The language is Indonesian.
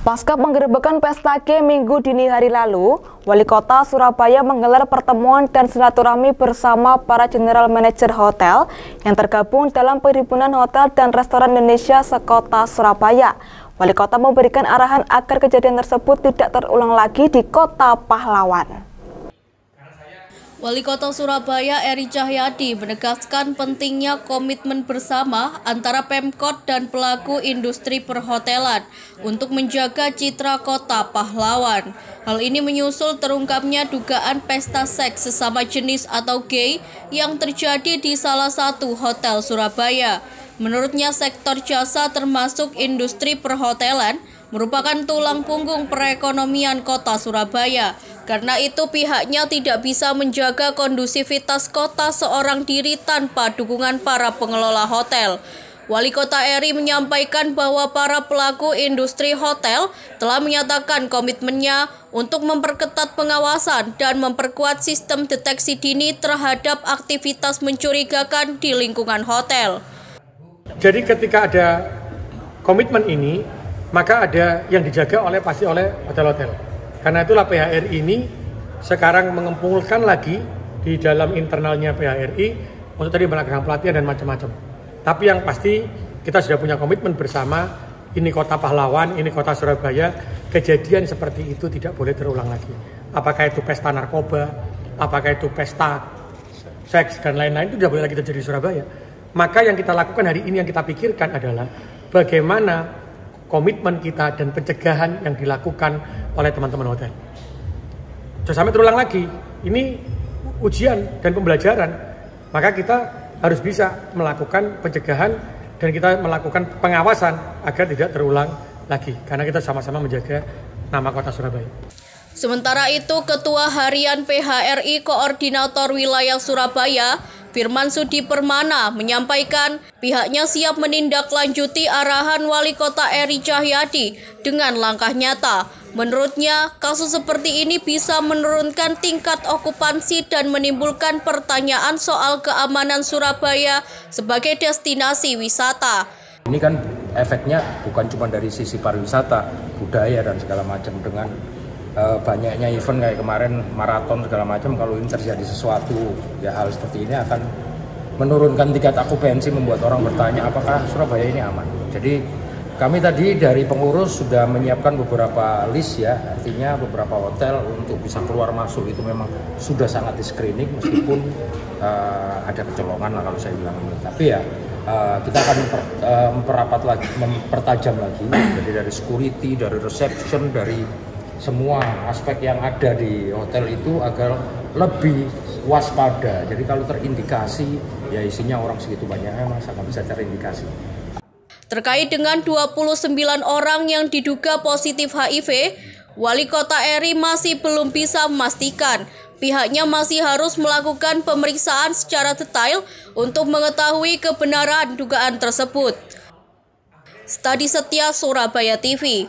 Pasca penggerebekan pesta G Minggu dini hari lalu, Wali Kota Surabaya menggelar pertemuan dan silaturahmi bersama para general manager hotel yang tergabung dalam Perhimpunan Hotel dan Restoran Indonesia sekota Surabaya. Wali Kota memberikan arahan agar kejadian tersebut tidak terulang lagi di Kota Pahlawan. Wali Kota Surabaya Eri Cahyadi menegaskan pentingnya komitmen bersama antara Pemkot dan pelaku industri perhotelan untuk menjaga citra Kota Pahlawan. Hal ini menyusul terungkapnya dugaan pesta seks sesama jenis atau gay yang terjadi di salah satu hotel Surabaya. Menurutnya sektor jasa termasuk industri perhotelan merupakan tulang punggung perekonomian Kota Surabaya. Karena itu pihaknya tidak bisa menjaga kondusivitas kota seorang diri tanpa dukungan para pengelola hotel. Wali Kota Eri menyampaikan bahwa para pelaku industri hotel telah menyatakan komitmennya untuk memperketat pengawasan dan memperkuat sistem deteksi dini terhadap aktivitas mencurigakan di lingkungan hotel. Jadi ketika ada komitmen ini, maka ada yang dijaga pasti oleh hotel-hotel. Karena itulah PHRI ini sekarang mengumpulkan lagi di dalam internalnya PHRI untuk tadi melakukan pelatihan dan macam-macam. Tapi yang pasti kita sudah punya komitmen bersama, ini Kota Pahlawan, ini Kota Surabaya, kejadian seperti itu tidak boleh terulang lagi. Apakah itu pesta narkoba, apakah itu pesta seks dan lain-lain, itu tidak boleh lagi terjadi di Surabaya. Maka yang kita lakukan hari ini, yang kita pikirkan adalah bagaimana komitmen kita dan pencegahan yang dilakukan oleh teman-teman hotel. Jangan sampai terulang lagi. Ini ujian dan pembelajaran. Maka kita harus bisa melakukan pencegahan dan kita melakukan pengawasan agar tidak terulang lagi. Karena kita sama-sama menjaga nama Kota Surabaya. Sementara itu, Ketua Harian PHRI Koordinator Wilayah Surabaya, Firman Sudi Permana, menyampaikan pihaknya siap menindaklanjuti arahan Wali Kota Eri Cahyadi dengan langkah nyata. Menurutnya, kasus seperti ini bisa menurunkan tingkat okupansi dan menimbulkan pertanyaan soal keamanan Surabaya sebagai destinasi wisata. Ini kan efeknya bukan cuma dari sisi pariwisata, budaya dan segala macam. Dengan banyaknya event kayak kemarin maraton segala macam, kalau ini terjadi sesuatu ya hal seperti ini akan menurunkan tingkat okupansi, membuat orang bertanya apakah Surabaya ini aman. Jadi kami tadi dari pengurus sudah menyiapkan beberapa list ya, artinya beberapa hotel untuk bisa keluar masuk itu memang sudah sangat di screening meskipun ada kecolongan lah kalau saya bilang ini. Tapi ya kita akan mempertajam lagi, jadi dari security, dari reception, dari semua aspek yang ada di hotel itu agar lebih waspada. Jadi kalau terindikasi ya isinya orang segitu banyaknya masa nggak bisa terindikasi. Terkait dengan 29 orang yang diduga positif HIV, Wali Kota Eri masih belum bisa memastikan. Pihaknya masih harus melakukan pemeriksaan secara detail untuk mengetahui kebenaran dugaan tersebut. Stadi Setia, Surabaya TV.